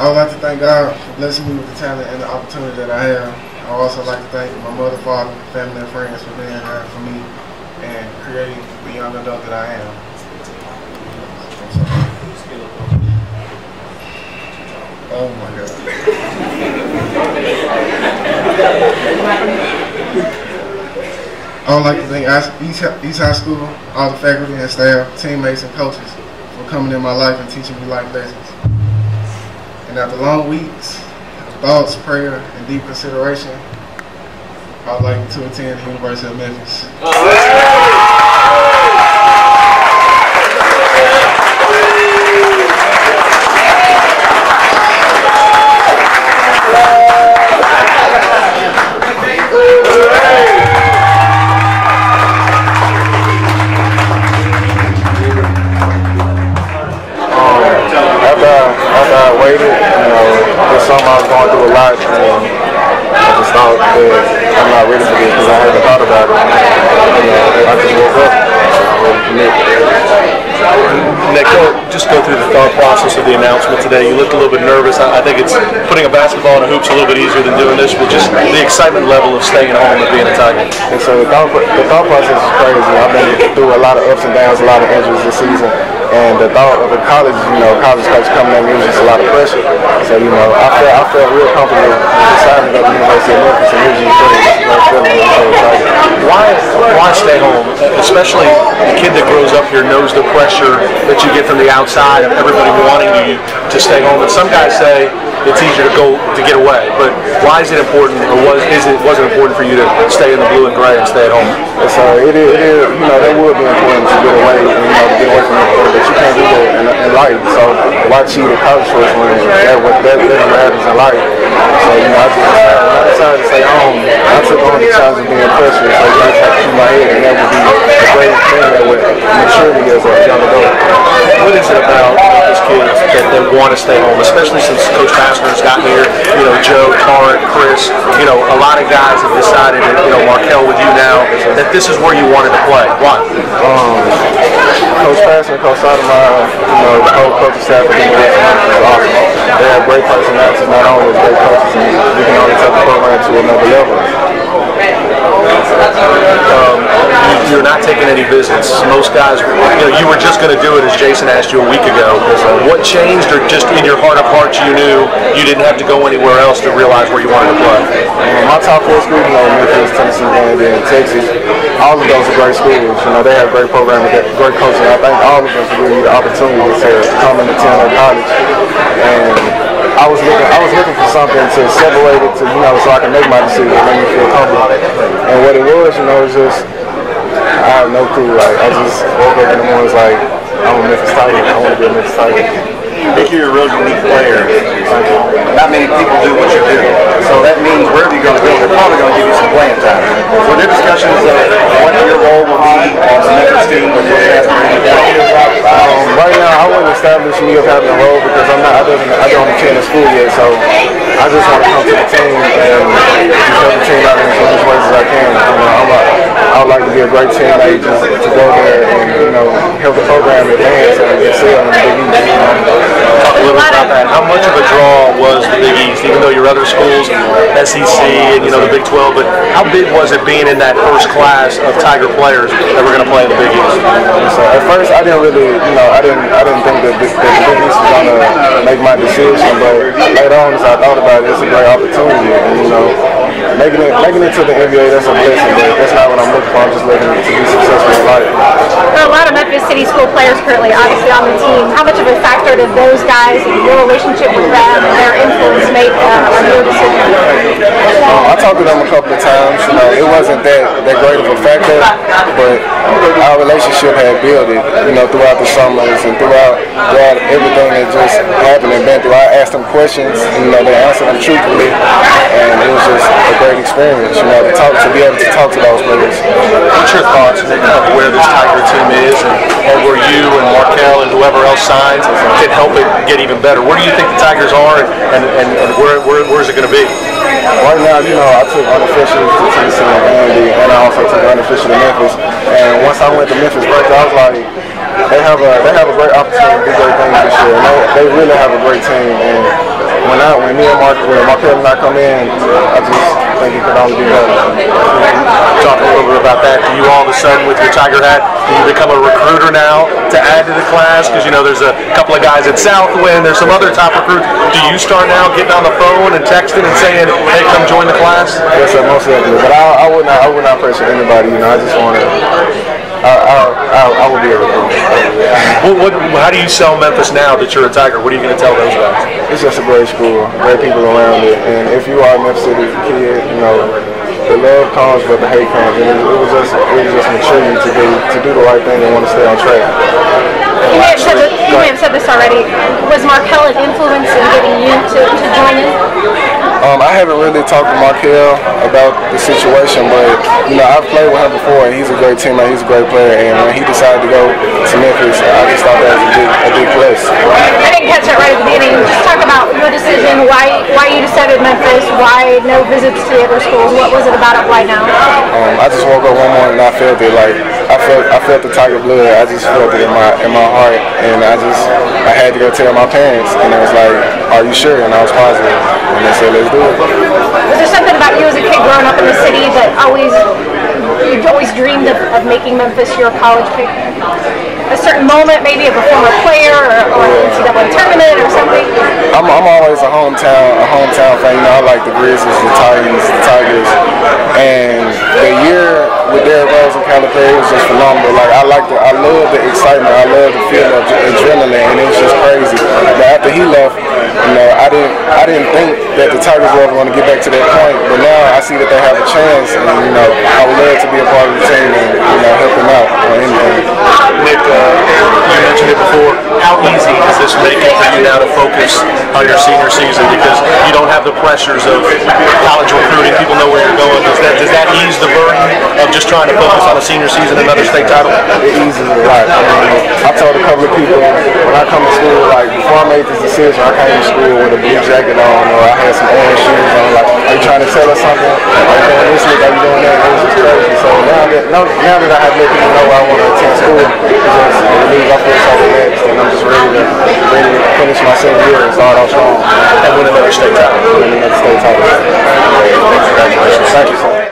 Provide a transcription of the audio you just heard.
I would like to thank God for blessing me with the talent and the opportunity that I have. I would also like to thank my mother, father, family, and friends for being there for me and creating the young adult that I am. Oh my God. I would like to thank East High School, all the faculty and staff, teammates and coaches for coming in my life and teaching me life lessons. And after long weeks of thoughts, prayer, and deep consideration, I would like to attend the University of Memphis. After I waited, this summer I was going through a lot, and I just thought that I'm not ready for this because I hadn't thought about it. I just woke up, so I'm ready to commit. Nick, just go through the thought process of the announcement today. You looked a little bit nervous. I think it's putting a basketball in a hoop's a little bit easier than doing this, but just the excitement level of staying at home and being a Tiger. And so the thought process is crazy. I've been through a lot of ups and downs, a lot of injuries this season. And the thought of the college, college coach coming at me was just a lot of pressure. So, I felt real comfortable deciding to go to the University of Memphis, and it was just Why stay home? Especially the kid that grows up here knows the pressure that you get from the outside of everybody wanting you to stay home. And some guys say it's easier to get away. But why is it important, or was it important for you to stay in the blue and gray and stay at home? And so it is, that would be important to get away, and to get away from it, but you can't do that in life. So why cheat at college choice when that never happens in life? So I decided to stay home. I took on the challenge of being pressured, so I tried to keep my head, and that would be the greatest thing that would mature me as a young adult. What is it about these kids that want to stay home, especially since Coach Fassner's gotten here? Joe, Tarek, Chris, a lot of guys have decided, Markel with you now, that this is where you wanted to play. Why? Coach Fassner, Coach Sotomayor, the whole coaching staff of the University is awesome. They have great personalities, not only as great coaches, and we can only take the program to another level. You're not taking any visits. Most guys, you were just going to do it, as Jason asked you a week ago. What changed, or just in your heart of hearts you knew you didn't have to go anywhere else to realize where you wanted to play? My top 4 schools, Memphis, Tennessee, and Texas, all of those are great schools. They have great programs, great coaching. I think all of us really need the opportunity to come and attend their college. And I was looking for something to separate it to, so I can make my decision and make me feel comfortable. And what it was, was just, I have no clue. I just woke up in the morning, like, I'm a Memphis Tiger. I want to be a Memphis Tiger. I think you're a real unique player. Not many people do what you do. So that means wherever you're going to go, they're probably going to give you some playing time. Were there discussions of what your role will be on the Memphis team when you're right now, I wouldn't establish me of having a role because I don't attend the school yet. So I just want to come to the team and just help the team out in as many ways as I can. I would like to be a great teammate to go there and help the program advance and excel in the Big East. Talk a little bit about that. How much of a draw was the Big East, even though your other schools, SEC and the Big 12, but how big was it being in that first class of Tiger players that were going to play in the Big East? So at first I didn't really, I didn't think that the Big East was going to make my decision, but later on as I thought about it, it's a great opportunity, and making it to the NBA, that's a blessing, but that's not what I'm looking for. I'm just looking to be successful in life. There are a lot of Memphis City School players currently obviously on the team. How much of a factor did those guys and your relationship with them and their influence make on your decision? I talked to them a couple of times. It wasn't that great of a factor, but our relationship had built it, throughout the summers and throughout everything that just happened and been through. I asked them questions, they answered them truthfully, and it was just a great experience, to be able to talk to those players. What's your thoughts, Nick, of where this Tiger team is, and where you and Markel and whoever else signs can help it get even better? Where do you think the Tigers are, and where is it going to be? Right now, I took unofficial to Tennessee and Vandy, and I also took unofficial to Memphis. And once I went to Memphis break, I was like, they have a great opportunity to do great things this year. And they really have a great team, and when Markel and I come in, I just think it could only be better. Talk a little bit about that. Do you all of a sudden, with your Tiger hat, do you become a recruiter now to add to the class? Because there's a couple of guys at Southwind, there's some other top recruits. Do you start now getting on the phone and texting and saying, hey, come join the class? Yes, sir, most definitely. But I would not pressure anybody. I just want to. I will be a recruiter. How do you sell Memphis now that you're a Tiger? What are you going to tell those guys? It's just a great school, great people around it, and if you are a Memphis City kid, the love comes, but the hate comes, and it was just maturity to do the right thing and want to stay on track. You may have said this already. Was Markel an influence in getting you to join in? I haven't really talked to Markel about the situation, but I've played with him before, and he's a great teammate, he's a great player, and when he decided to go to Memphis, I just thought that was a big plus. I didn't catch that right at the beginning. Just talk about your decision, why you decided Memphis, why no visits to the other schools, what was it about it, why now? I just woke up one morning and I felt it, I felt the Tiger blood, I just felt it in my heart, and I had to go tell my parents, and it was like, are you sure? And I was positive, and they said, let's do it. Was there something about you as a kid growing up in the city that you've always dreamed of making Memphis your college pick? A certain moment, maybe of a former player or an NCAA tournament or something? I'm always a hometown fan. I like the Grizzlies, the Titans, the Tigers, and the year with Derrick Rose and Calipari was just phenomenal. I love the excitement, I love the feel of adrenaline, and it was just crazy. But after he left, I didn't think that the Tigers were ever going to get back to that point. But now I see that they have a chance, and I would love to be a part of the team and help them out on anything. Nick, you mentioned it before. How easy is this making for you now to focus on your senior season because you don't have the pressures of college recruiting? People know where you're going. Does that ease the burden of just trying to focus on a senior season and another state title? It eases a lot. I told a couple of people when I come to school, before I made this decision, I came to school with a blue jacket on, or I had some orange shoes on. Are you trying to tell us something? Are you doing this? Are you doing that? It was just crazy. So now that I have let people know I want to attend school, I feel so relaxed, and I'm just ready to finish my senior year and start off strong. And win another state title. Congratulations. Thank you, sir.